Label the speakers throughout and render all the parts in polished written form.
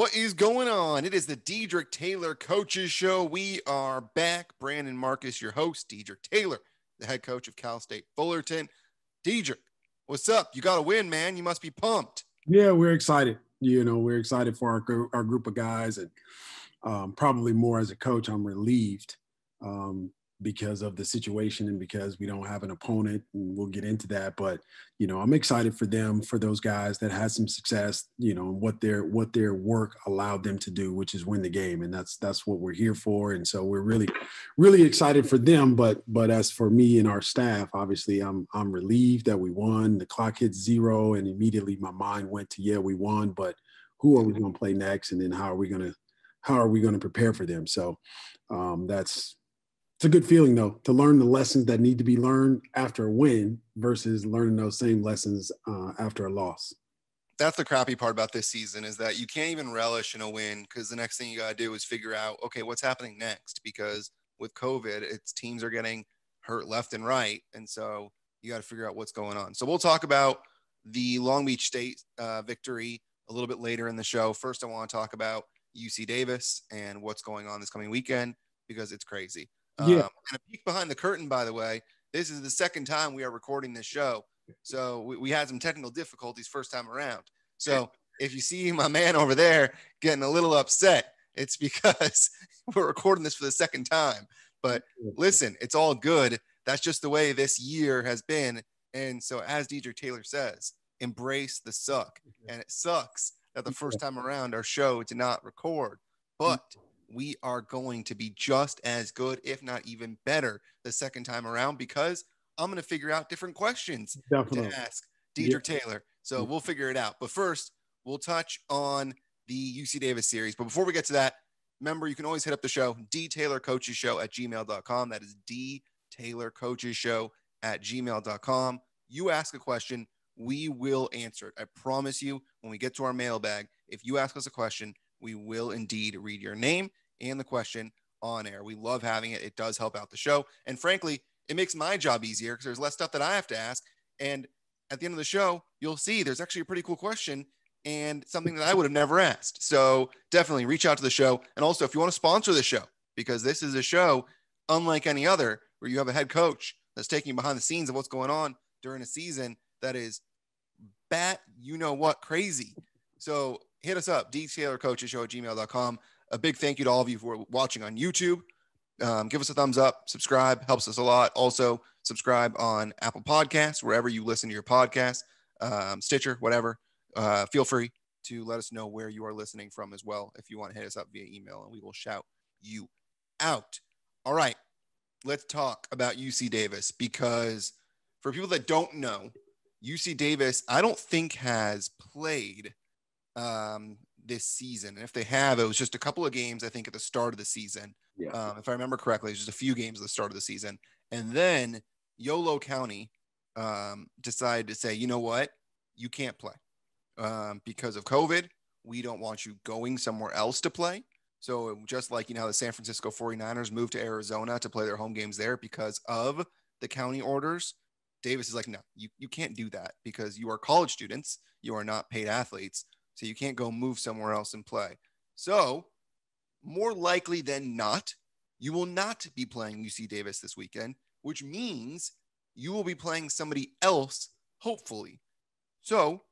Speaker 1: What is going on? It is the Dedrique Taylor Coaches Show. We are back. Brandon Marcus, your host. Dedrique Taylor, the head coach of Cal State Fullerton. Dedrique, what's up? You got to win, man. You must be pumped.
Speaker 2: Yeah, we're excited. We're excited for our group of guys, and probably more as a coach, I'm relieved because of the situation and because we don't have an opponent, and we'll get into that. But I'm excited for them, for those guys that had some success. What their work allowed them to do, which is win the game, and that's what we're here for. And so we're really excited for them. But as for me and our staff, obviously, I'm relieved that we won. The clock hit 0, and immediately my mind went to, yeah, we won, but who are we going to play next, and then how are we going to prepare for them? So it's a good feeling, though, to learn the lessons that need to be learned after a win versus learning those same lessons after a loss.
Speaker 1: That's the crappy part about this season, is that you can't even relish in a win, because the next thing you got to do is figure out, okay, what's happening next? Because with COVID, teams are getting hurt left and right. And so you got to figure out what's going on. So we'll talk about the Long Beach State victory a little bit later in the show. First, I want to talk about UC Davis and what's going on this coming weekend, because it's crazy.
Speaker 2: Yeah.
Speaker 1: And a peek behind the curtain, by the way, this is the second time we are recording this show. So we had some technical difficulties first time around. So if you see my man over there getting a little upset, it's because we're recording this for the second time. But listen, it's all good. That's just the way this year has been. And so, as Dedrique Taylor says, embrace the suck. And it sucks that the first time around our show did not record. But we are going to be just as good, if not even better, the second time around, because I'm going to figure out different questions to ask Dedrique Taylor. So we'll figure it out. But first, we'll touch on the UC Davis series. But before we get to that, remember, you can always hit up the show, dtaylorcoachesshow@gmail.com. That is dtaylorcoachesshow@gmail.com. You ask a question, we will answer it. I promise you, when we get to our mailbag, if you ask us a question, we will indeed read your name and the question on air. We love having it. It does help out the show. And frankly, it makes my job easier because there's less stuff that I have to ask. And at the end of the show, you'll see there's actually a pretty cool question and something that I would have never asked. So definitely reach out to the show. And also, if you want to sponsor the show, because this is a show unlike any other, where you have a head coach that's taking you behind the scenes of what's going on during a season that is crazy. So hit us up, dtaylorcoachesshow@gmail.com. A big thank you to all of you who are watching on YouTube. Give us a thumbs up, subscribe, helps us a lot. Also, subscribe on Apple Podcasts, wherever you listen to your podcast, Stitcher, whatever. Feel free to let us know where you are listening from as well, if you want to hit us up via email, and we will shout you out. All right, let's talk about UC Davis, because for people that don't know, UC Davis, I don't think has played this season. And if they have, it was just a couple of games, I think, at the start of the season. Yeah. If I remember correctly, it was just a few games at the start of the season. And then Yolo County decided to say, you know what? You can't play because of COVID. We don't want you going somewhere else to play. So just like, the San Francisco 49ers moved to Arizona to play their home games there because of the county orders, Davis is like, no, you can't do that, because you are college students. You are not paid athletes. So you can't go move somewhere else and play. So more likely than not, you will not be playing UC Davis this weekend, which means you will be playing somebody else, hopefully. So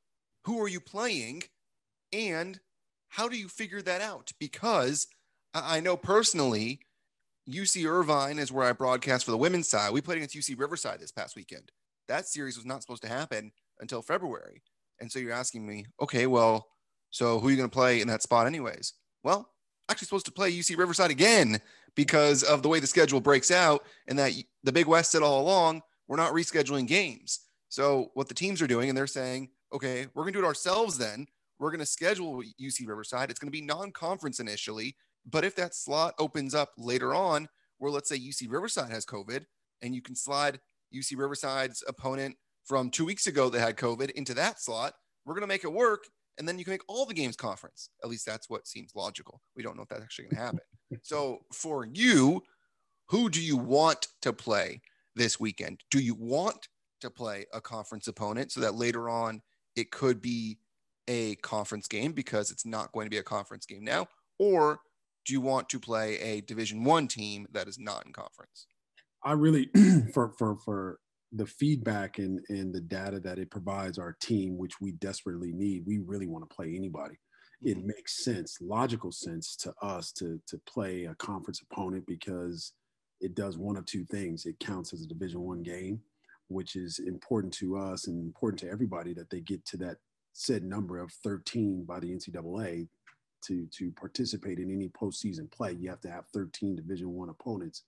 Speaker 1: who are you playing, and how do you figure that out? Because I know personally, UC Irvine is where I broadcast for the women's side. We played against UC Riverside this past weekend. That series was not supposed to happen until February. And so you're asking me, okay, well, so who are you going to play in that spot anyways? Well, actually supposed to play UC Riverside again because of the way the schedule breaks out, and that the Big West said all along, we're not rescheduling games. So what the teams are doing, and they're saying, okay, we're going to do it ourselves then. We're going to schedule UC Riverside. It's going to be non-conference initially, but if that slot opens up later on, where let's say UC Riverside has COVID, and you can slide UC Riverside's opponent from 2 weeks ago that had COVID into that slot, we're going to make it work. And then you can make all the games conference. At least that's what seems logical. We don't know if that's actually going to happen. So for you, who do you want to play this weekend? Do you want to play a conference opponent so that later on it could be a conference game because it's not going to be a conference game now? Or do you want to play a Division I team that is not in conference?
Speaker 2: I really, for the feedback and the data that it provides our team, which we desperately need, we really want to play anybody. It makes sense, logical sense to us to play a conference opponent because it does one of two things. It counts as a Division I game, which is important to us and important to everybody that they get to that said number of 13 by the NCAA to participate in any postseason play. You have to have 13 Division I opponents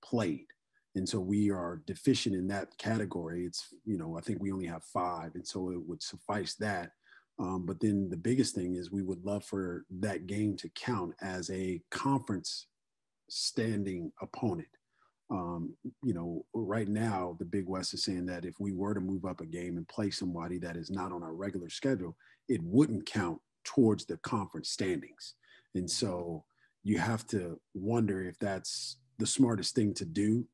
Speaker 2: played. And so we are deficient in that category. It's, I think we only have 5. And so it would suffice that. But then the biggest thing is we would love for that game to count as a conference standing opponent. Right now, the Big West is saying that if we were to move up a game and play somebody that is not on our regular schedule, it wouldn't count towards the conference standings. And so you have to wonder if that's the smartest thing to do.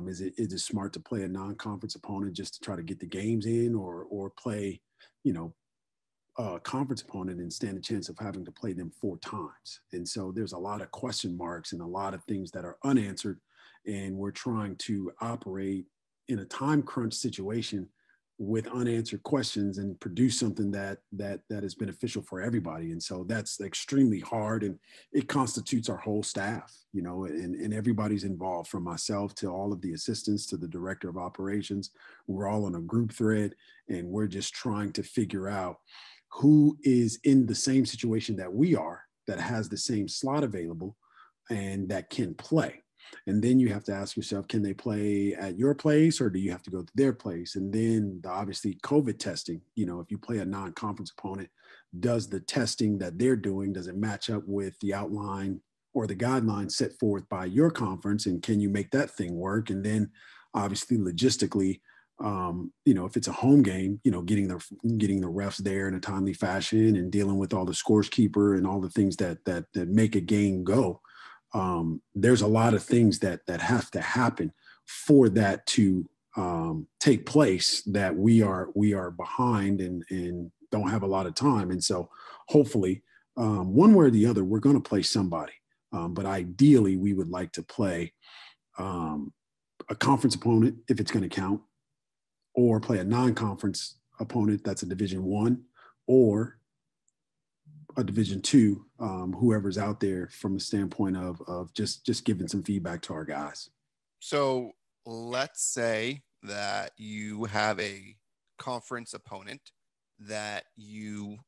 Speaker 2: Is it smart to play a non-conference opponent just to try to get the games in, or play, a conference opponent and stand a chance of having to play them 4 times? And so there's a lot of question marks and a lot of things that are unanswered, and we're trying to operate in a time crunch situation with unanswered questions and produce something that is beneficial for everybody. And so that's extremely hard, and it constitutes our whole staff, and everybody's involved, from myself to all of the assistants to the director of operations. We're all on a group thread, and we're just trying to figure out who is in the same situation that we are, that has the same slot available and that can play. And then you have to ask yourself, can they play at your place, or do you have to go to their place? And then obviously COVID testing, if you play a non-conference opponent, does the testing that they're doing, does it match up with the outline or the guidelines set forth by your conference? And can you make that thing work? And then obviously logistically, if it's a home game, getting the refs there in a timely fashion and dealing with all the scores keeper and all the things that make a game go. There's a lot of things that have to happen for that to take place, that we are behind and don't have a lot of time. And so hopefully one way or the other, we're going to play somebody. But ideally we would like to play a conference opponent if it's going to count, or play a non-conference opponent that's a Division I, or a Division II, whoever's out there, from the standpoint of just giving some feedback to our guys.
Speaker 1: So let's say that you have a conference opponent that you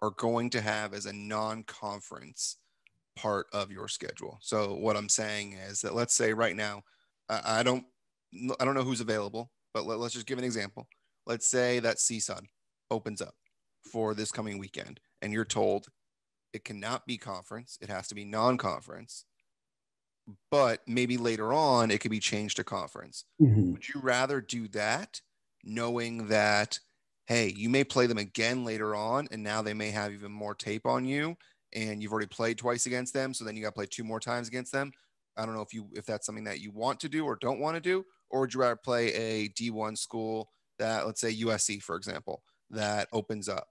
Speaker 1: are going to have as a non-conference part of your schedule. So what I'm saying is that, let's say right now, I don't know who's available, but let's just give an example. Let's say that CSUN opens up for this coming weekend, and you're told it cannot be conference, it has to be non-conference, but maybe later on it could be changed to conference.
Speaker 2: Mm-hmm.
Speaker 1: Would you rather do that, knowing that, hey, you may play them again later on, and now they may have even more tape on you, and you've already played twice against them, so then you got to play 2 more times against them? I don't know if that's something that you want to do or don't want to do, or would you rather play a D1 school that, let's say USC, for example, that opens up?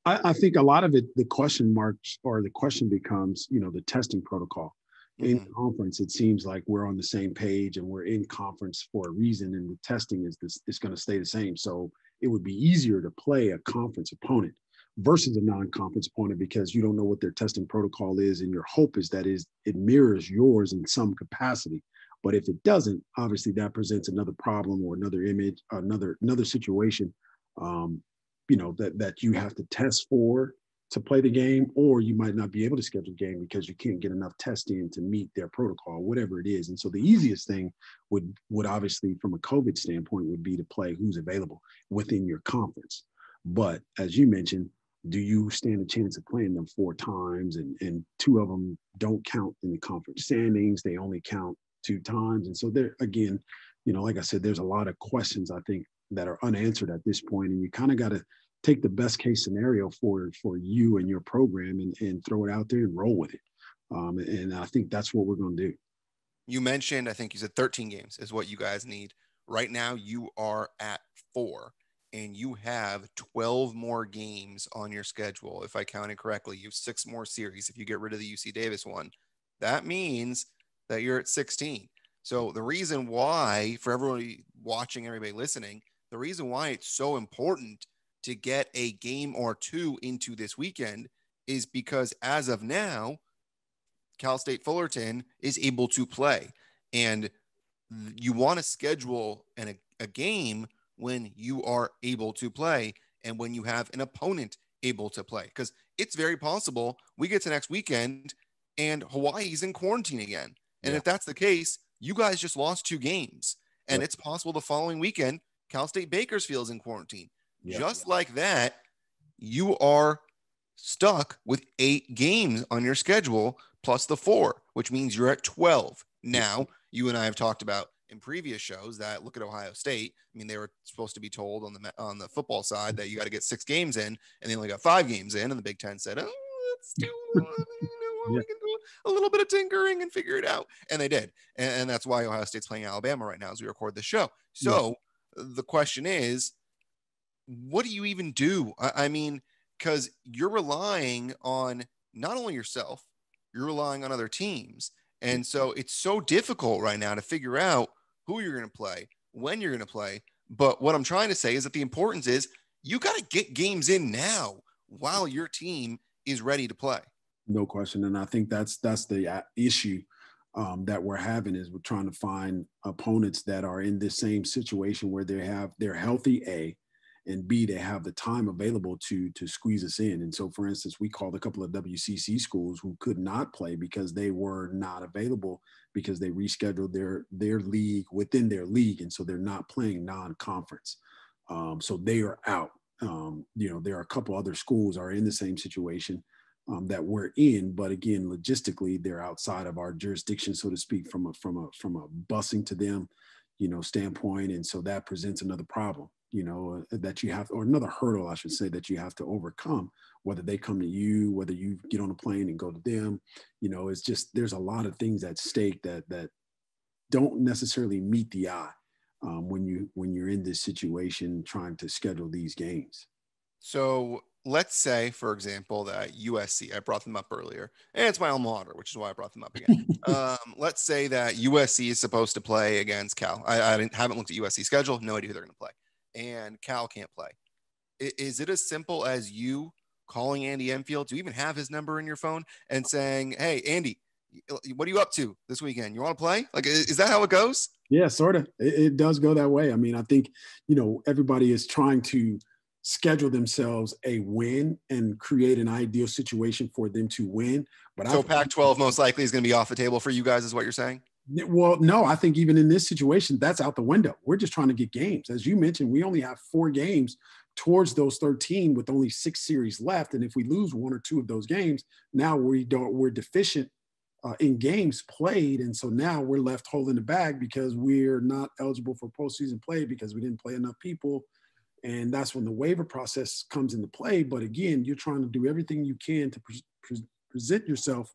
Speaker 2: I think a lot of it, the question marks, or the question becomes, the testing protocol. In conference, it seems like we're on the same page and we're in conference for a reason, and the testing is going to stay the same. So it would be easier to play a conference opponent versus a non-conference opponent, because you don't know what their testing protocol is, and your hope is that it mirrors yours in some capacity. But if it doesn't, obviously that presents another problem or another image, another situation, that you have to test for to play the game, or you might not be able to schedule a game because you can't get enough testing to meet their protocol, whatever it is. And so the easiest thing would obviously, from a COVID standpoint, would be to play who's available within your conference. But as you mentioned, do you stand a chance of playing them 4 times, and 2 of them don't count in the conference standings? They only count 2 times. And so there, again, like I said, there's a lot of questions, I think, that are unanswered at this point, and you kind of got to take the best case scenario for you and your program and throw it out there and roll with it. And I think that's what we're going to do.
Speaker 1: You mentioned, I think you said 13 games is what you guys need. Right now, you are at 4. and you have 12 more games on your schedule, if I counted correctly, you have 6 more series. If you get rid of the UC Davis one, that means that you're at 16. So the reason why, for everybody watching, everybody listening, the reason why it's so important to get a game or two into this weekend is because as of now, Cal State Fullerton is able to play. And you want to schedule a game when you are able to play and when you have an opponent able to play. Because it's very possible we get to next weekend and Hawaii's in quarantine again. And if that's the case, you guys just lost 2 games. And it's possible the following weekend, Cal State Bakersfield's in quarantine. Just like that, you are stuck with 8 games on your schedule plus the 4, which means you're at 12. Now, you and I have talked about in previous shows that look at Ohio State. I mean, they were supposed to be told on the football side that you got to get 6 games in, and they only got 5 games in, and the Big Ten said, "Oh, let's do we can do a little bit of tinkering and figure it out," and they did, and that's why Ohio State's playing Alabama right now as we record this show. So the question is, what do you even do? I mean, because you're relying on not only yourself, you're relying on other teams. And so it's so difficult right now to figure out who you're going to play, when you're going to play. But what I'm trying to say is that the importance is you got to get games in now while your team is ready to play.
Speaker 2: No question. And I think that's the issue that we're having is we're trying to find opponents that are in the same situation where they're healthy, A, and B, they have the time available to squeeze us in. And so, for instance, we called a couple of WCC schools who could not play because they were not available because they rescheduled their league within their league, and so they're not playing non-conference. So they are out. There are a couple other schools are in the same situation that we're in, but again, logistically, they're outside of our jurisdiction, so to speak, from a busing to them, standpoint, and so that presents another problem. That you have, or another hurdle, I should say, that you have to overcome, whether they come to you, whether you get on a plane and go to them. It's just, there's a lot of things at stake that don't necessarily meet the eye when you're in this situation trying to schedule these games.
Speaker 1: So let's say, for example, that USC, I brought them up earlier, and it's my alma mater, which is why I brought them up again. Let's say that USC is supposed to play against Cal. I haven't looked at USC schedule, no idea who they're going to play. And Cal can't play. Is it as simple as you calling Andy Enfield? Do you even have his number in your phone and saying, "Hey, Andy, what are you up to this weekend? You want to play?" Like, is that how it goes?
Speaker 2: Yeah, sort of. It does go that way. I mean, I think, everybody is trying to schedule themselves a win and create an ideal situation for them to win. But
Speaker 1: so Pac-12 most likely is going to be off the table for you guys, is what you're saying?
Speaker 2: Well, no, I think even in this situation, that's out the window. We're just trying to get games. As you mentioned, we only have 4 games towards those 13 with only 6 series left. And if we lose 1 or 2 of those games, now we're deficient in games played. And so now we're left holding the bag because we're not eligible for postseason play because we didn't play enough people. And that's when the waiver process comes into play. But again, you're trying to do everything you can to present yourself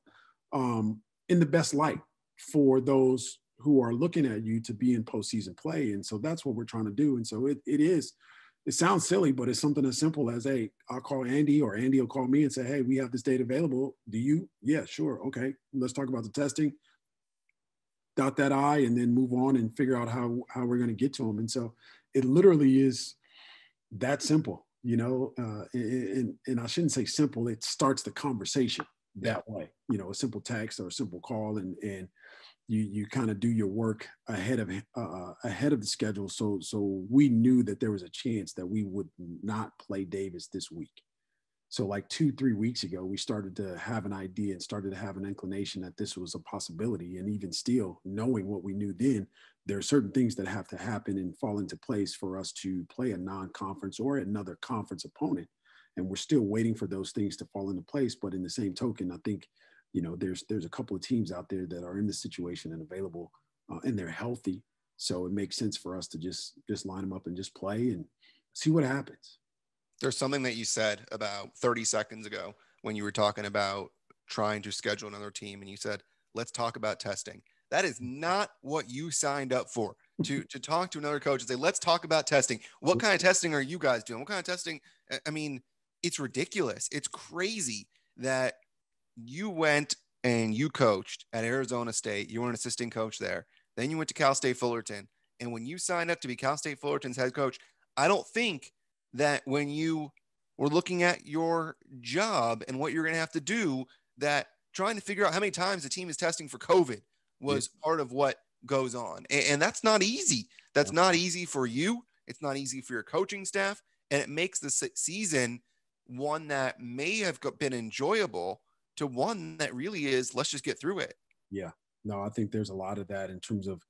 Speaker 2: in the best light for those who are looking at you to be in postseason play. And so that's what we're trying to do. And so it sounds silly, but it's something as simple as, hey, I'll call Andy or Andy will call me and say, hey, we have this date available. Do you? Yeah, sure. Okay. Let's talk about the testing, dot that I, and then move on and figure out how we're going to get to them. And so it literally is that simple, and I shouldn't say simple. It starts the conversation that way, a simple text or a simple call, and you kind of do your work ahead of the schedule. So we knew that there was a chance that we would not play Davis this week. So like 2-3 weeks ago, we started to have an idea and started to have an inclination that this was a possibility. And even still, knowing what we knew then, there are certain things that have to happen and fall into place for us to play a non-conference or another conference opponent. And we're still waiting for those things to fall into place. But in the same token, I think, there's a couple of teams out there that are in this situation and available, and they're healthy. So it makes sense for us to just line them up and just play and see what happens.
Speaker 1: There's something that you said about 30 seconds ago when you were talking about trying to schedule another team, and you said, let's talk about testing. That is not what you signed up for. to talk to another coach and say, let's talk about testing. What kind of testing are you guys doing? What kind of testing? I mean, it's ridiculous. It's crazy that you went and you coached at Arizona State. You were an assistant coach there. Then you went to Cal State Fullerton. And when you signed up to be Cal State Fullerton's head coach, I don't think that when you were looking at your job and what you're going to have to do, that trying to figure out how many times the team is testing for COVID
Speaker 2: Yeah.
Speaker 1: was part of what goes on. And that's not easy. That's not easy for you. It's not easy for your coaching staff. And it makes the season one that may have been enjoyable to one that really is, let's just get through it.
Speaker 2: Yeah. No, I think there's a lot of that in terms of,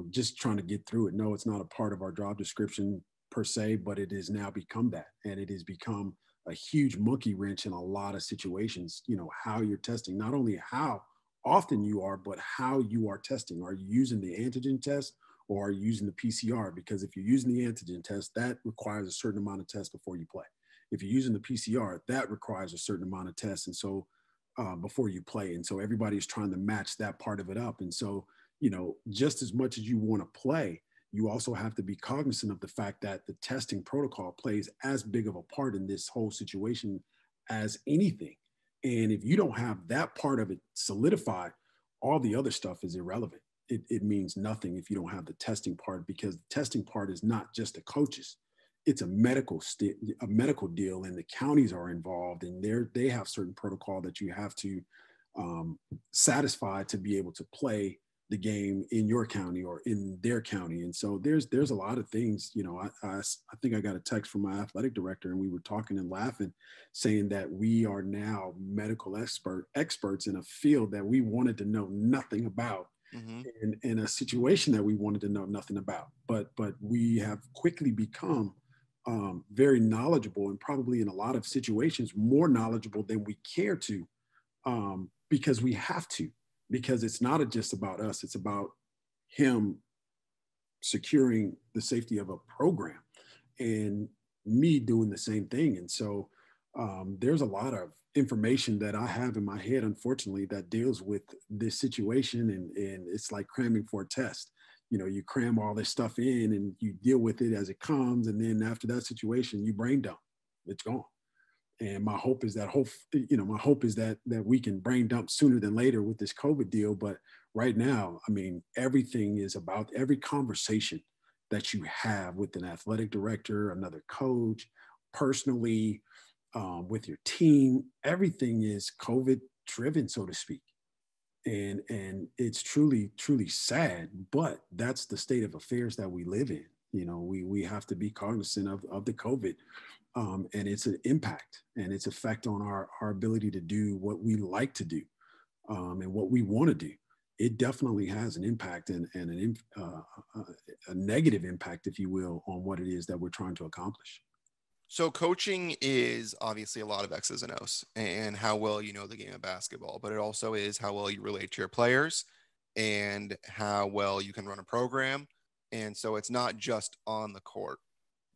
Speaker 2: just trying to get through it. No, it's not a part of our job description per se, but it has now become that. And it has become a huge monkey wrench in a lot of situations, how you're testing, not only how often you are, but how you are testing. Are you using the antigen test or are you using the PCR? Because if you're using the antigen test, that requires a certain amount of tests before you play. If you're using the PCR, that requires a certain amount of tests. And so before you play. And so everybody's trying to match that part of it up. And so, just as much as you want to play, you also have to be cognizant of the fact that the testing protocol plays as big of a part in this whole situation as anything. And if you don't have that part of it solidified, all the other stuff is irrelevant. It means nothing if you don't have the testing part, because the testing part is not just the coaches. It's a medical deal, and the counties are involved, and they have certain protocol that you have to satisfy to be able to play the game in your county or in their county. And so there's a lot of things. I think I got a text from my athletic director, and we were talking and laughing, saying that we are now medical experts in a field that we wanted to know nothing about. Mm-hmm. in a situation that we wanted to know nothing about, but we have quickly become very knowledgeable, and probably in a lot of situations more knowledgeable than we care to, because we have to, because it's not just about us, it's about him securing the safety of a program and me doing the same thing. And so there's a lot of information that I have in my head, unfortunately, that deals with this situation, and it's like cramming for a test. You cram all this stuff in and you deal with it as it comes. And then after that situation, you brain dump, it's gone. And my hope is that that we can brain dump sooner than later with this COVID deal. But right now, I mean, everything is about every conversation that you have with an athletic director, another coach, personally, with your team, everything is COVID driven, so to speak. And it's truly sad, but that's the state of affairs that we live in. We have to be cognizant of the COVID, and its an impact and its effect on our ability to do what we like to do, and what we want to do. It definitely has an impact, and a negative impact, if you will, on what it is that we're trying to accomplish.
Speaker 1: So coaching is obviously a lot of X's and O's and how well you know the game of basketball, but it also is how well you relate to your players and how well you can run a program. And so it's not just on the court.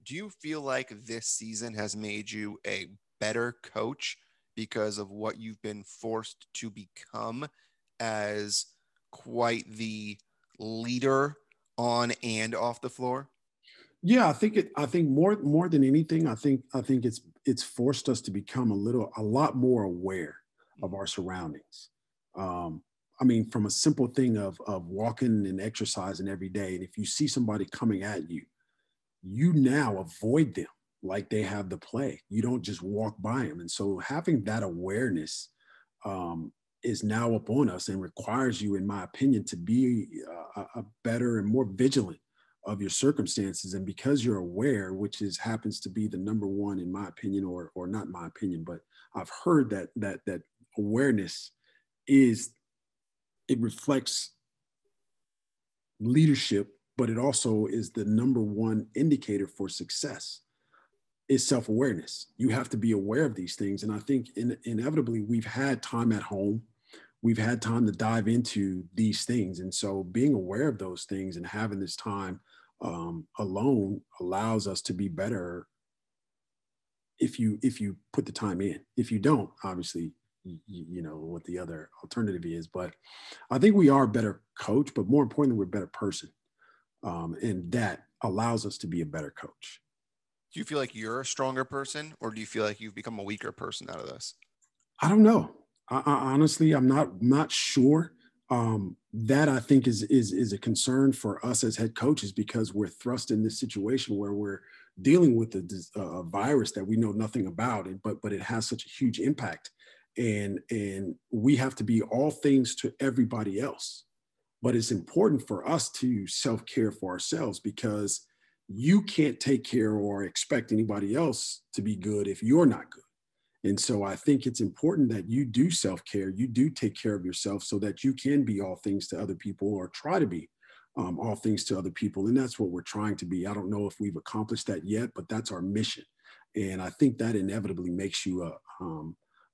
Speaker 1: Do you feel like this season has made you a better coach because of what you've been forced to become as quite the leader on and off the floor?
Speaker 2: Yeah, I think more than anything, I think it's forced us to become a lot more aware of our surroundings. I mean, from a simple thing of walking and exercising every day, and if you see somebody coming at you, you now avoid them like they have the plague. You don't just walk by them. And so having that awareness is now upon us, and requires you, in my opinion, to be a better and more vigilant of your circumstances. And because you're aware, which happens to be the number one, in my opinion, or not my opinion, but I've heard that awareness it reflects leadership, but it also is the number one indicator for success, is self-awareness. You have to be aware of these things. And I think inevitably we've had time at home. We've had time to dive into these things. And so being aware of those things and having this time alone allows us to be better if you put the time in. If you don't, obviously, you know what the other alternative is. But I think we are a better coach, but more importantly, we're a better person. And that allows us to be a better coach.
Speaker 1: Do you feel like you're a stronger person, or do you feel like you've become a weaker person out of this?
Speaker 2: I don't know. I honestly, I'm not sure. That I think is a concern for us as head coaches, because we're thrust in this situation where we're dealing with a virus that we know nothing about, but it has such a huge impact, and we have to be all things to everybody else. But it's important for us to self care for ourselves, because you can't take care or expect anybody else to be good if you're not good. And so I think it's important that you do self care, you do take care of yourself so that you can be all things to other people, or try to be all things to other people. And that's what we're trying to be. I don't know if we've accomplished that yet, but that's our mission. And I think that inevitably makes you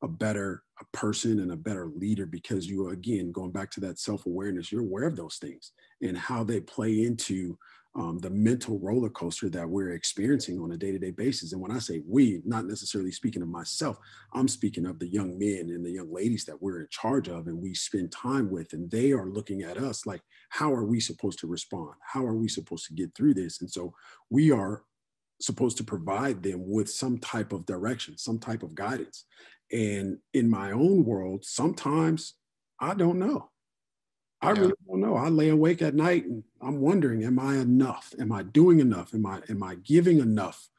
Speaker 2: a better person and a better leader, because you, again, going back to that self awareness, you're aware of those things and how they play into the mental roller coaster that we're experiencing on a day-to-day basis. And when I say we, not necessarily speaking of myself, I'm speaking of the young men and the young ladies that we're in charge of and we spend time with, and they are looking at us like, how are we supposed to respond? How are we supposed to get through this? And so we are supposed to provide them with some type of direction, some type of guidance. And in my own world, sometimes I don't know. I
Speaker 1: Yeah.
Speaker 2: really don't know. I lay awake at night and I'm wondering, am I enough? Am I doing enough? Am I giving enough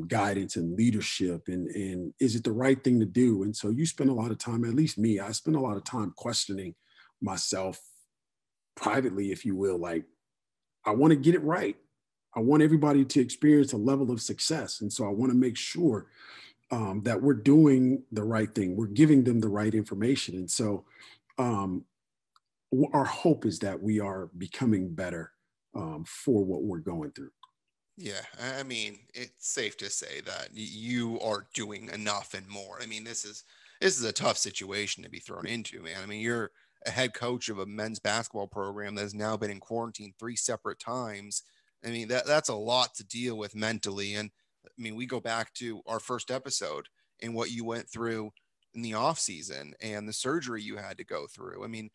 Speaker 2: guidance and leadership? And is it the right thing to do? And so you spend a lot of time, at least me, I spend a lot of time questioning myself privately, if you will. Like, I want to get it right. I want everybody to experience a level of success. And so I want to make sure that we're doing the right thing. We're giving them the right information. And so um, our hope is that we are becoming better for what we're going through.
Speaker 1: Yeah, I mean, it's safe to say that you are doing enough and more. I mean, this is a tough situation to be thrown into, man. I mean, you're a head coach of a men's basketball program that has now been in quarantine 3 separate times. I mean, that's a lot to deal with mentally. And I mean, we go back to our first episode and what you went through in the off season and the surgery you had to go through. I mean,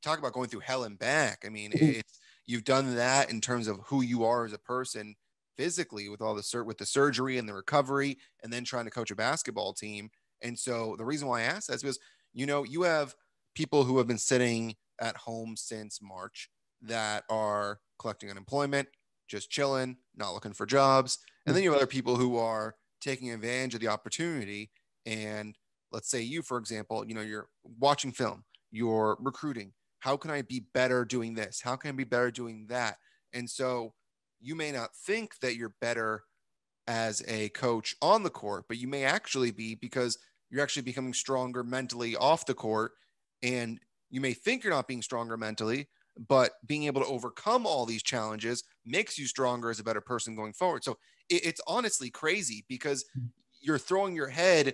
Speaker 1: talk about going through hell and back. I mean, it's you've done that in terms of who you are as a person physically with all with the surgery and the recovery, and then trying to coach a basketball team. And so the reason why I asked that is because you have people who have been sitting at home since March that are collecting unemployment, just chilling, not looking for jobs, and then you have other people who are taking advantage of the opportunity. And let's say you, for example, you're watching film, you're recruiting. How can I be better doing this? How can I be better doing that? And so you may not think that you're better as a coach on the court, but you may actually be, because you're actually becoming stronger mentally off the court. And you may think you're not being stronger mentally, but being able to overcome all these challenges makes you stronger as a better person going forward. So it's honestly crazy, because you're throwing your head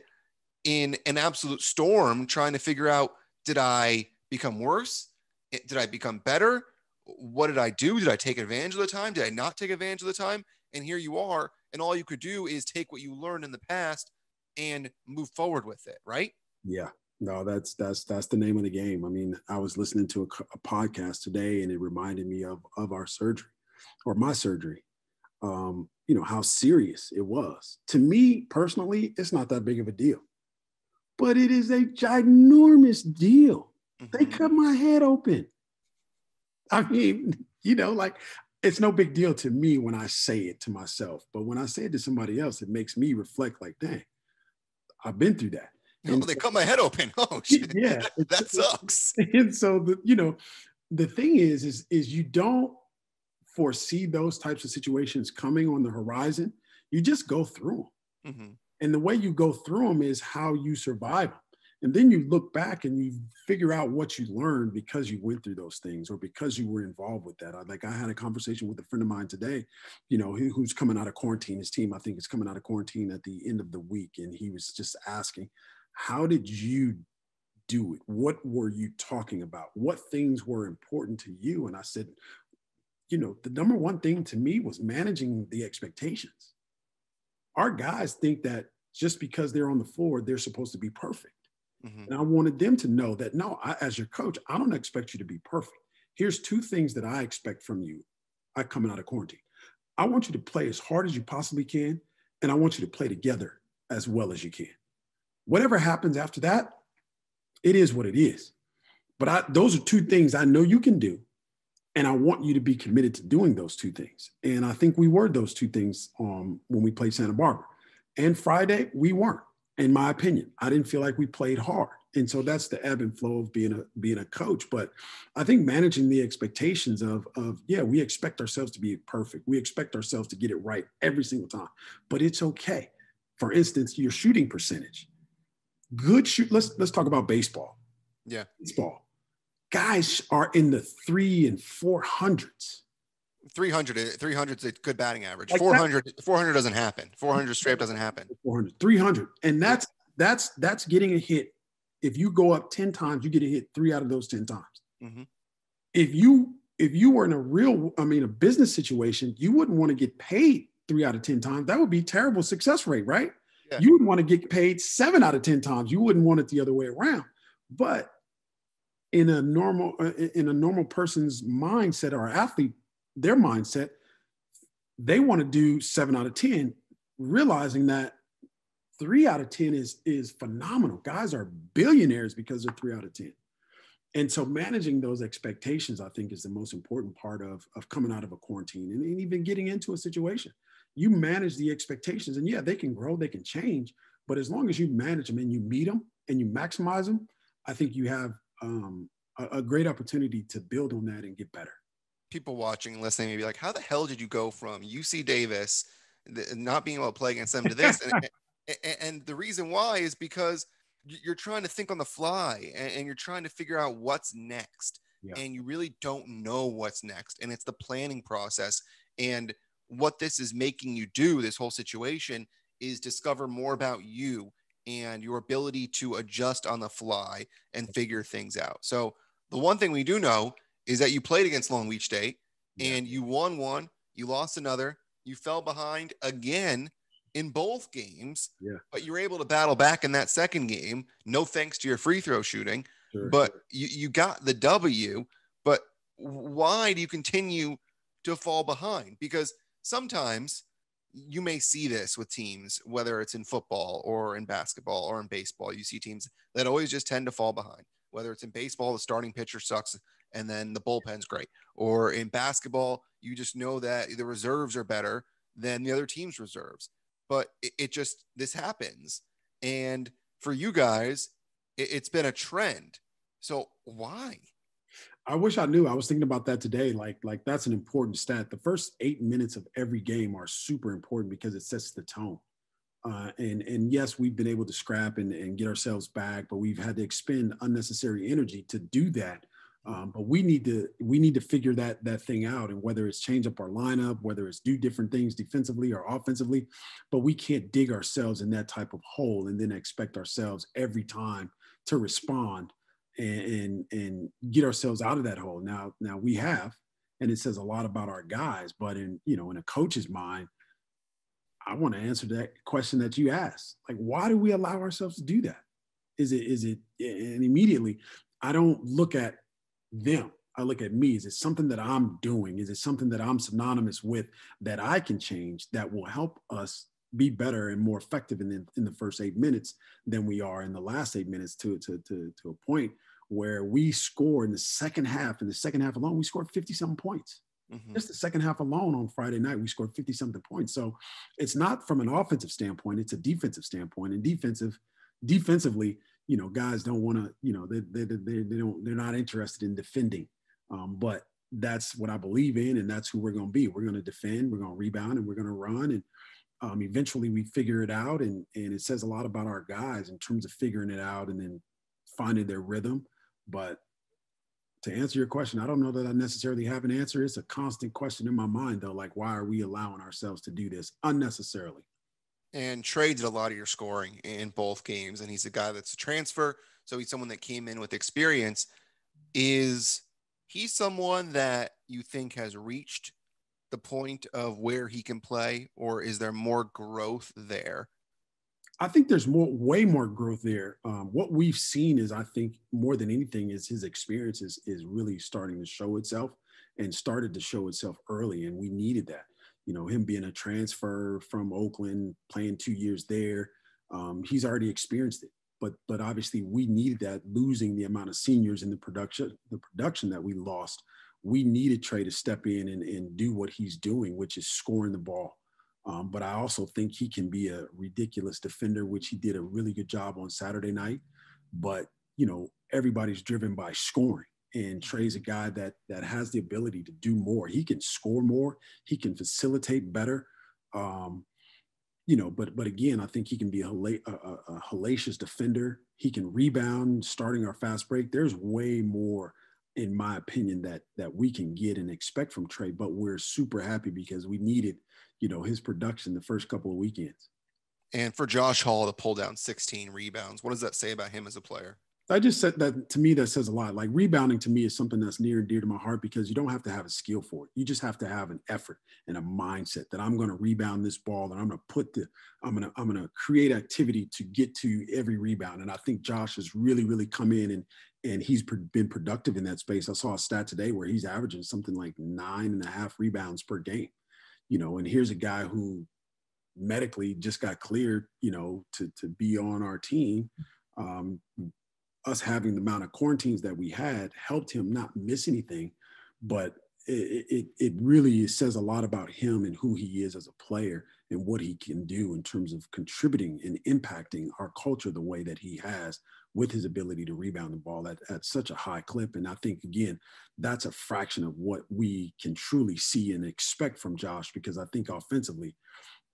Speaker 1: in an absolute storm trying to figure out, did I become worse? Did I become better? What did I do? Did I take advantage of the time? Did I not take advantage of the time? And here you are. And all you could do is take what you learned in the past and move forward with it, right?
Speaker 2: Yeah, no, that's the name of the game. I mean, I was listening to a podcast today, and it reminded me of our surgery, or my surgery. How serious it was. To me personally, it's not that big of a deal, but it is a ginormous deal. They
Speaker 1: Mm-hmm.
Speaker 2: cut my head open. I mean, like, it's no big deal to me when I say it to myself, but when I say it to somebody else, it makes me reflect like, dang, I've been through that.
Speaker 1: Oh,
Speaker 2: And
Speaker 1: they cut my head open. Oh, shit.
Speaker 2: yeah,
Speaker 1: That sucks.
Speaker 2: and so the thing is you don't foresee those types of situations coming on the horizon. You just go through them.
Speaker 1: Mm-hmm.
Speaker 2: And the way you go through them is how you survive them. And then you look back and you figure out what you learned because you went through those things, or because you were involved with that. I had a conversation with a friend of mine today, who's coming out of quarantine. His team, I think, is coming out of quarantine at the end of the week. And he was just asking, how did you do it? What were you talking about? What things were important to you? And I said, the number one thing to me was managing the expectations. Our guys think that just because they're on the floor, they're supposed to be perfect.
Speaker 1: Mm-hmm.
Speaker 2: And I wanted them to know that, no, as your coach, I don't expect you to be perfect. Here's two things that I expect from you. coming out of quarantine. I want you to play as hard as you possibly can, and I want you to play together as well as you can. Whatever happens after that, it is what it is. But those are two things I know you can do, and I want you to be committed to doing those two things. And I think we were those two things when we played Santa Barbara. And Friday, we weren't, in my opinion. I didn't feel like we played hard. And so that's the ebb and flow of being a coach. But I think managing the expectations of yeah, we expect ourselves to be perfect. We expect ourselves to get it right every single time. But it's okay. For instance, your shooting percentage. Good shoot. Let's talk about baseball.
Speaker 1: Yeah.
Speaker 2: Baseball. Guys are in the 300 and 400s.
Speaker 1: 300 is a good batting average.
Speaker 2: Like
Speaker 1: 400 doesn't happen. 400 straight up doesn't happen.
Speaker 2: 400, 300. And that's getting a hit. If you go up 10 times, you get a hit 3 out of those 10 times.
Speaker 1: Mm-hmm.
Speaker 2: If you were in a business situation, you wouldn't want to get paid 3 out of 10 times. That would be terrible success rate, right? Yeah. You would want to get paid 7 out of 10 times. You wouldn't want it the other way around. But in a normal person's mindset, or athlete, their mindset, they want to do 7 out of 10, realizing that 3 out of 10 is phenomenal. Guys are billionaires because they're 3 out of 10. And so managing those expectations, I think, is the most important part of coming out of a quarantine and even getting into a situation. You manage the expectations, and yeah, they can grow, they can change, but as long as you manage them and you meet them and you maximize them, I think you have a great opportunity to build on that and get better.
Speaker 1: People watching and listening may be like, how the hell did you go from UC Davis not being able to play against them to this? And the reason why is because you're trying to think on the fly and you're trying to figure out what's next. Yeah. And you really don't know what's next. And it's the planning process. And what this is making you do, this whole situation, is discover more about you and your ability to adjust on the fly and figure things out. So the one thing we do know is that you played against Long Beach State and you won one, you lost another, you fell behind again in both games, but you were able to battle back in that second game, no thanks to your free throw shooting, but you got the W. But why do you continue to fall behind? Because sometimes you may see this with teams, whether it's in football or in basketball or in baseball, you see teams that always just tend to fall behind. Whether it's in baseball, the starting pitcher sucks and then the bullpen's great. Or in basketball, you just know that the reserves are better than the other team's reserves. But this happens. And for you guys, it's been a trend. So why?
Speaker 2: I wish I knew. I was thinking about that today. Like that's an important stat. The first 8 minutes of every game are super important because it sets the tone. And yes, we've been able to scrap and get ourselves back, but we've had to expend unnecessary energy to do that. But we need to figure that thing out, and whether it's change up our lineup, whether it's do different things defensively or offensively, but we can't dig ourselves in that type of hole and then expect ourselves every time to respond and get ourselves out of that hole. Now we have, and it says a lot about our guys, but in a coach's mind, I want to answer that question that you asked. Like, why do we allow ourselves to do that? Is it, and immediately I don't look at them. I look at me. Is it something that I'm doing? Is it something that I'm synonymous with that I can change that will help us be better and more effective in the first 8 minutes than we are in the last 8 minutes to a point where we score in the second half. In the second half alone, we scored 50-something points. Mm-hmm. Just the second half alone on Friday night, we scored 50-something points. So it's not from an offensive standpoint, it's a defensive standpoint. And defensively, guys don't want to, they're not interested in defending. But that's what I believe in, and that's who we're going to be. We're going to defend, we're going to rebound, and we're going to run. And eventually we figure it out. And it says a lot about our guys in terms of figuring it out and then finding their rhythm. But to answer your question, I don't know that I necessarily have an answer. It's a constant question in my mind, though. Like, why are we allowing ourselves to do this unnecessarily?
Speaker 1: And Trey did a lot of your scoring in both games, and he's a guy that's a transfer, so he's someone that came in with experience. Is he someone that you think has reached the point of where he can play, or is there more growth there?
Speaker 2: I think there's way more growth there. What we've seen is, I think more than anything, is his experience is really starting to show itself. and started to show itself early. And we needed that. You know, him being a transfer from Oakland, playing 2 years there, he's already experienced it. But obviously we needed that, losing the amount of seniors in the production that we lost. We needed Trey to step in and do what he's doing, which is scoring the ball. But I also think he can be a ridiculous defender, which he did a really good job on Saturday night. But, you know, everybody's driven by scoring. And Trey's a guy that has the ability to do more. He can score more. He can facilitate better. You know, but again, I think he can be a hellacious defender. He can rebound, starting our fast break. There's way more, in my opinion, that we can get and expect from Trey. But we're super happy because we needed, you know, his production the first couple of weekends.
Speaker 1: And for Josh Hall to pull down 16 rebounds, what does that say about him as a player?
Speaker 2: I just said that, to me, that says a lot. Like, rebounding to me is something that's near and dear to my heart because you don't have to have a skill for it. You just have to have an effort and a mindset that I'm going to rebound this ball and I'm going to create activity to get to every rebound. And I think Josh has really, really come in and he's been productive in that space. I saw a stat today where he's averaging something like 9.5 rebounds per game, you know, and here's a guy who medically just got cleared, you know, to be on our team. Us having the amount of quarantines that we had helped him not miss anything, but it really says a lot about him and who he is as a player and what he can do in terms of contributing and impacting our culture the way that he has with his ability to rebound the ball at such a high clip. And I think, again, that's a fraction of what we can truly see and expect from Josh, because I think offensively,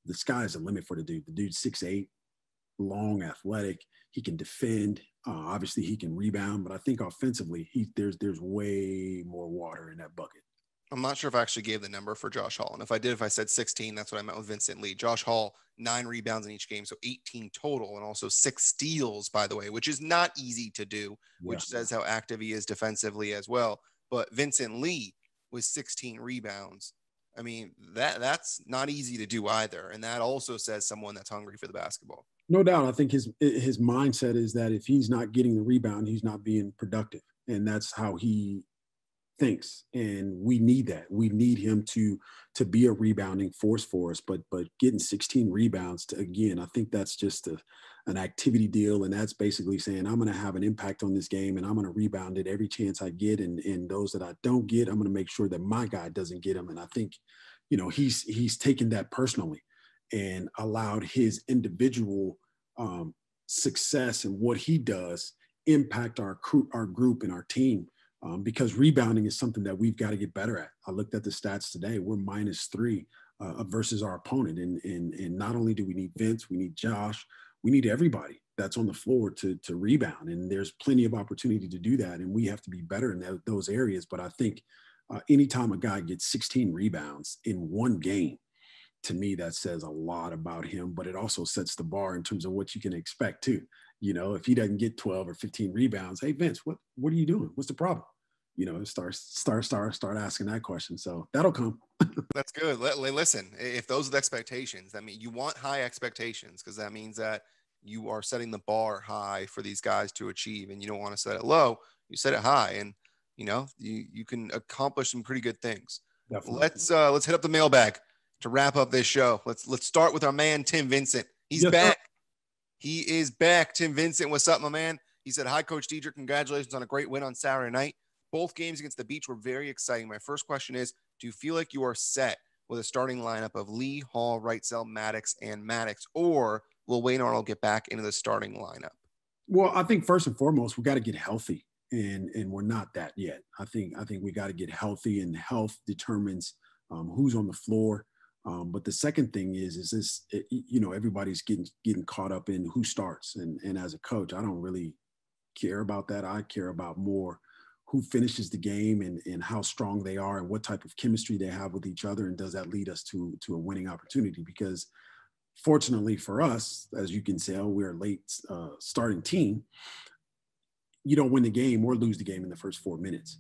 Speaker 2: the sky's the limit for the dude. The dude's 6'8", long, athletic. He can defend. Obviously, he can rebound, but I think offensively, there's way more water in that bucket.
Speaker 1: I'm not sure if I actually gave the number for Josh Hall. And if I said 16, that's what I meant with Vincent Lee. Josh Hall, 9 rebounds in each game, so 18 total, and also 6 steals, by the way, which is not easy to do, which says how active he is defensively as well. But Vincent Lee with 16 rebounds. I mean, that's not easy to do either. And that also says someone that's hungry for the basketball.
Speaker 2: No doubt. I think his mindset is that if he's not getting the rebound, he's not being productive. And that's how he thinks. And we need that. We need him to be a rebounding force for us. But getting 16 rebounds, again, I think that's just an activity deal. And that's basically saying, I'm going to have an impact on this game and I'm going to rebound it every chance I get. And those that I don't get, I'm going to make sure that my guy doesn't get them. And I think, you know, he's taken that personally and allowed his individual success and what he does impact our group and our team, because rebounding is something that we've got to get better at. I looked at the stats today. We're -3 versus our opponent. And not only do we need Vince, we need Josh, we need everybody that's on the floor to rebound. And there's plenty of opportunity to do that. And we have to be better in those areas. But I think anytime a guy gets 16 rebounds in one game, to me, that says a lot about him, but it also sets the bar in terms of what you can expect too. You know, if he doesn't get 12 or 15 rebounds, hey Vince, what are you doing? What's the problem? You know, start asking that question. So that'll come.
Speaker 1: That's good. Listen, if those are the expectations, I mean, you want high expectations because that means that you are setting the bar high for these guys to achieve, and you don't want to set it low. You set it high, and you know you can accomplish some pretty good things. Definitely. Let's hit up the mailbag to wrap up this show. Let's start with our man Tim Vincent. He's back. Sir. He is back. Tim Vincent, what's up, my man? He said, "Hi, Coach Dedrique. Congratulations on a great win on Saturday night. Both games against the Beach were very exciting. My first question is, do you feel like you are set with a starting lineup of Lee, Hall, Wrightsell, Maddox, and Maddox, or will Wayne Arnold get back into the starting lineup?"
Speaker 2: Well, I think first and foremost, we got to get healthy, and we're not that yet. I think we got to get healthy, and health determines who's on the floor. But the second thing is this, you know, everybody's getting caught up in who starts. And as a coach, I don't really care about that. I care about more who finishes the game and how strong they are and what type of chemistry they have with each other. And does that lead us to a winning opportunity? Because fortunately for us, as you can tell, we're a late starting team. You don't win the game or lose the game in the first 4 minutes.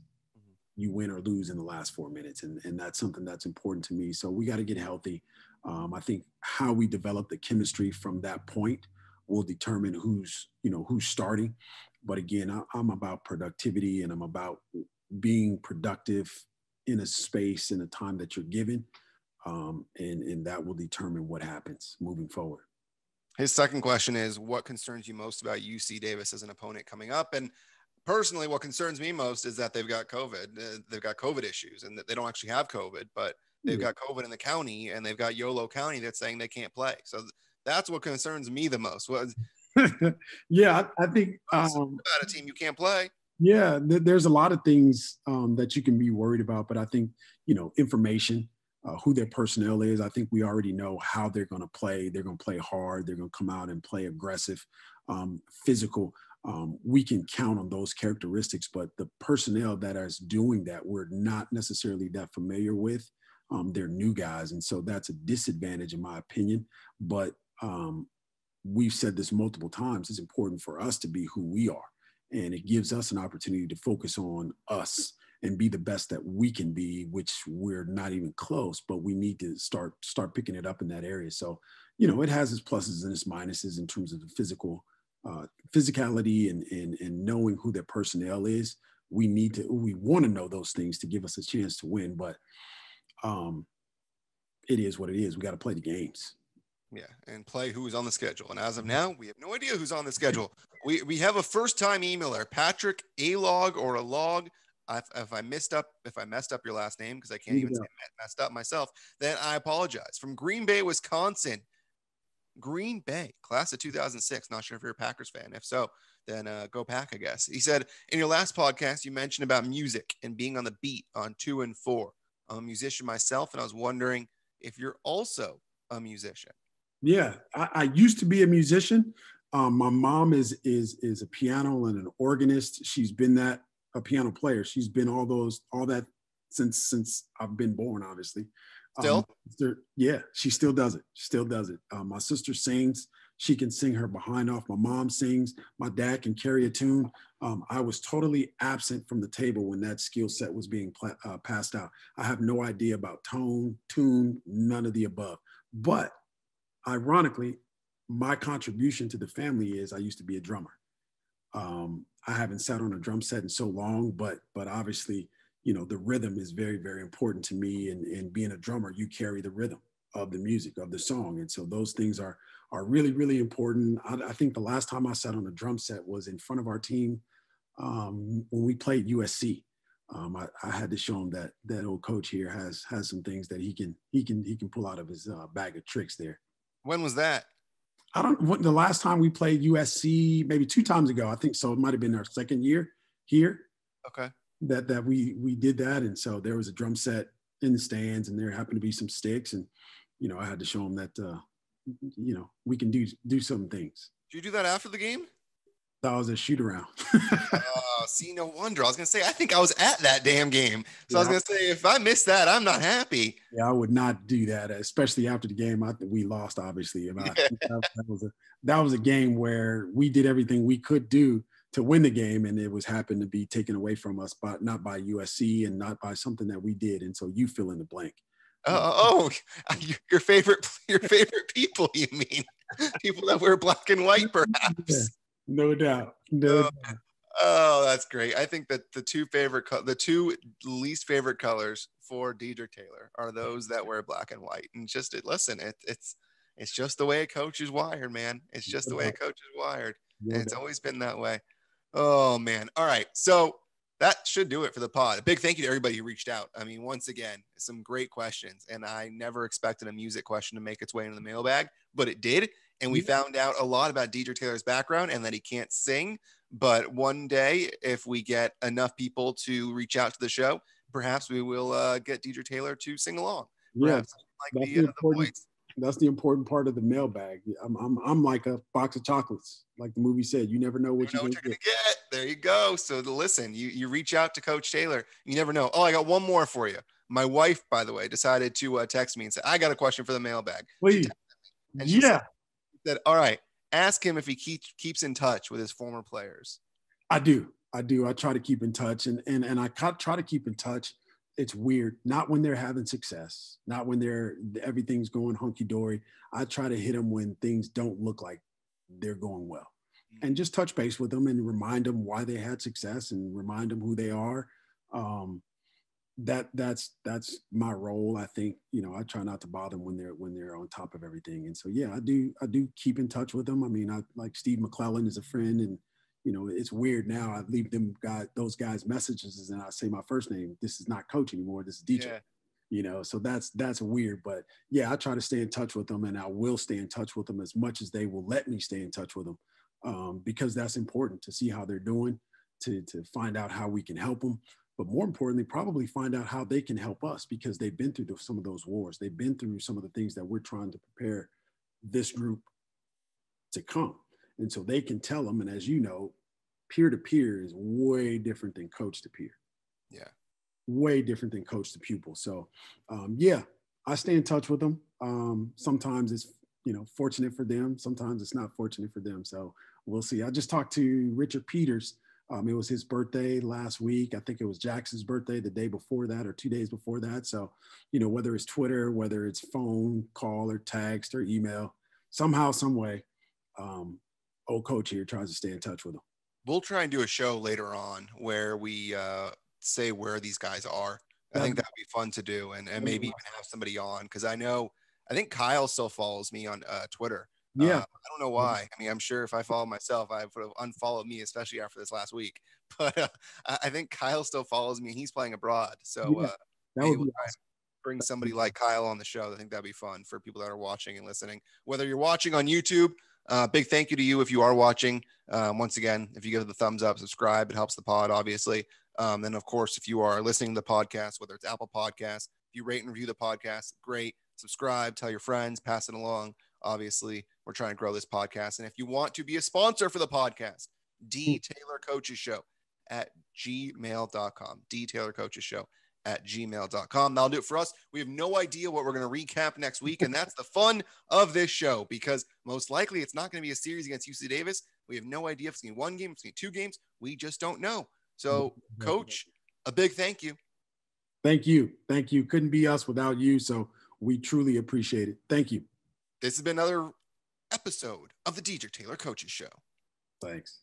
Speaker 2: You win or lose in the last 4 minutes. And that's something that's important to me. So we got to get healthy. I think how we develop the chemistry from that point will determine who's starting. But again, I'm about productivity and I'm about being productive in a space and a time that you're given. And that will determine what happens moving forward.
Speaker 1: His second question is, what concerns you most about UC Davis as an opponent coming up? And personally, what concerns me most is that they've got COVID. They've got COVID issues, and that they don't actually have COVID, but they've got COVID in the county, and they've got Yolo County that's saying they can't play. So that's what concerns me the most.
Speaker 2: Yeah, I think
Speaker 1: about a team you can't play.
Speaker 2: Yeah, there's a lot of things that you can be worried about, but I think, information, who their personnel is. I think we already know how they're going to play. They're going to play hard. They're going to come out and play aggressive, physical. We can count on those characteristics, but the personnel that is doing that, we're not necessarily that familiar with. They're new guys, and so that's a disadvantage in my opinion. But we've said this multiple times. It's important for us to be who we are. And it gives us an opportunity to focus on us and be the best that we can be, which we're not even close, but we need to start picking it up in that area. So, it has its pluses and its minuses in terms of the physicality and knowing who their personnel is. We want to know those things to give us a chance to win, but it is what it is. We got to play the games.
Speaker 1: Yeah, and play who's on the schedule. And as of now, we have no idea who's on the schedule. We have a first-time emailer, Patrick Alog or Alog. If I messed up your last name, because I can't even say messed up myself, then I apologize. From Green Bay, Wisconsin. Green Bay, class of 2006. Not sure if you're a Packers fan. If so, then go Pack, I guess. He said, in your last podcast, you mentioned about music and being on the beat on 2 and 4. I'm a musician myself, and I was wondering if you're also a musician.
Speaker 2: Yeah, I used to be a musician. My mom is a piano and an organist. She's been a piano player. She's been all that since I've been born, obviously.
Speaker 1: Still?
Speaker 2: Yeah, she still does it. My sister sings. She can sing her behind off. My mom sings. My dad can carry a tune. I was totally absent from the table when that skill set was being passed out. I have no idea about tone, tune, none of the above. But ironically, my contribution to the family is I used to be a drummer. I haven't sat on a drum set in so long, but obviously, the rhythm is very, very important to me. And being a drummer, you carry the rhythm of the music, of the song. And so those things are really, really important. I think the last time I sat on a drum set was in front of our team when we played USC. I had to show him that old coach here has some things that he can pull out of his bag of tricks there.
Speaker 1: When was that?
Speaker 2: The last time we played USC, maybe 2 times ago. I think so. It might have been our second year here. Okay. That we did that. And so there was a drum set in the stands and there happened to be some sticks. And, I had to show them that, we can do some things.
Speaker 1: Did you do that after the game?
Speaker 2: That was a shoot around.
Speaker 1: See, no wonder. I was going to say, I think I was at that damn game. So yeah. I was going to say, if I missed that, I'm not happy.
Speaker 2: Yeah, I would not do that, especially after the game. I think we lost, obviously. That was a game where we did everything we could do to win the game, and it was happened to be taken away from us, but not by USC and not by something that we did. And so you fill in the blank.
Speaker 1: Your favorite people, you mean? People that wear black and white, perhaps.
Speaker 2: Yeah. No doubt.
Speaker 1: Oh, that's great. I think that the two least favorite colors for Dedrique Taylor are those that wear black and white. And it's just the way a coach is wired, man. It's just the way a coach is wired. And it's always been that way. Oh, man. All right. So that should do it for the pod. A big thank you to everybody who reached out. I mean, once again, some great questions. And I never expected a music question to make its way into the mailbag, but it did. And we found out a lot about Dedrique Taylor's background and that he can't sing. But one day, if we get enough people to reach out to the show, perhaps we will get Dedrique Taylor to sing along. Perhaps
Speaker 2: the voice. That's the important part of the mailbag. I'm like a box of chocolates, like the movie said. You never know what you're going to get.
Speaker 1: There you go. So listen, you reach out to Coach Taylor. You never know. Oh, I got one more for you. My wife, by the way, decided to text me and say, I got a question for the mailbag.
Speaker 2: Please.
Speaker 1: And she said, all right, ask him if he keeps in touch with his former players.
Speaker 2: I do. I try to keep in touch and I try to keep in touch. It's weird. Not when they're having success, not when everything's going hunky dory. I try to hit them when things don't look like they're going well and just touch base with them and remind them why they had success and remind them who they are. that's my role. I think, I try not to bother them when they're on top of everything. And so, yeah, I do keep in touch with them. I mean, I like Steve McClellan is a friend, and it's weird now. I leave those guys messages and I say my first name. This is not coach anymore. This is DJ. So that's weird. But yeah, I try to stay in touch with them, and I will stay in touch with them as much as they will let me stay in touch with them, because that's important to see how they're doing, to find out how we can help them. But more importantly, probably find out how they can help us, because they've been through some of those wars. They've been through some of the things that we're trying to prepare this group to come. And so they can tell them. And as you know, peer to peer is way different than coach to peer.
Speaker 1: Yeah.
Speaker 2: Way different than coach to pupil. So yeah, I stay in touch with them. Sometimes it's, fortunate for them. Sometimes it's not fortunate for them. So we'll see. I just talked to Richard Peters. It was his birthday last week. I think it was Jackson's birthday the day before that, or 2 days before that. So, whether it's Twitter, whether it's phone call or text or email, somehow, some way, old coach here tries to stay in touch with them.
Speaker 1: We'll try and do a show later on where we say where these guys are. I think that'd be fun to do, and maybe even have somebody on, because I think Kyle still follows me on Twitter.
Speaker 2: Yeah.
Speaker 1: I don't know why. I mean, I'm sure if I followed myself, I would have unfollowed me, especially after this last week. But I think Kyle still follows me, and he's playing abroad. So
Speaker 2: that would be awesome.
Speaker 1: Bring somebody like Kyle on the show. I think that'd be fun for people that are watching and listening. Whether you're watching on YouTube, big thank you to you if you are watching. Once again, if you give it the thumbs up, subscribe, it helps the pod, obviously. Then, of course, if you are listening to the podcast, whether it's Apple Podcasts, if you rate and review the podcast, great. Subscribe, tell your friends, pass it along. Obviously, we're trying to grow this podcast. And if you want to be a sponsor for the podcast, D Taylor Coaches Show at gmail.com. D Taylor Coaches Show at gmail.com. That'll do it for us. We have no idea what we're going to recap next week. And that's the fun of this show, because most likely it's not going to be a series against UC Davis. We have no idea if it's going to be one game, if it's going to be 2 games. We just don't know. So, Coach, a big thank you.
Speaker 2: Thank you. Thank you. Couldn't be us without you. So we truly appreciate it. Thank you.
Speaker 1: This has been another episode of the DJ Taylor Coaches Show.
Speaker 2: Thanks.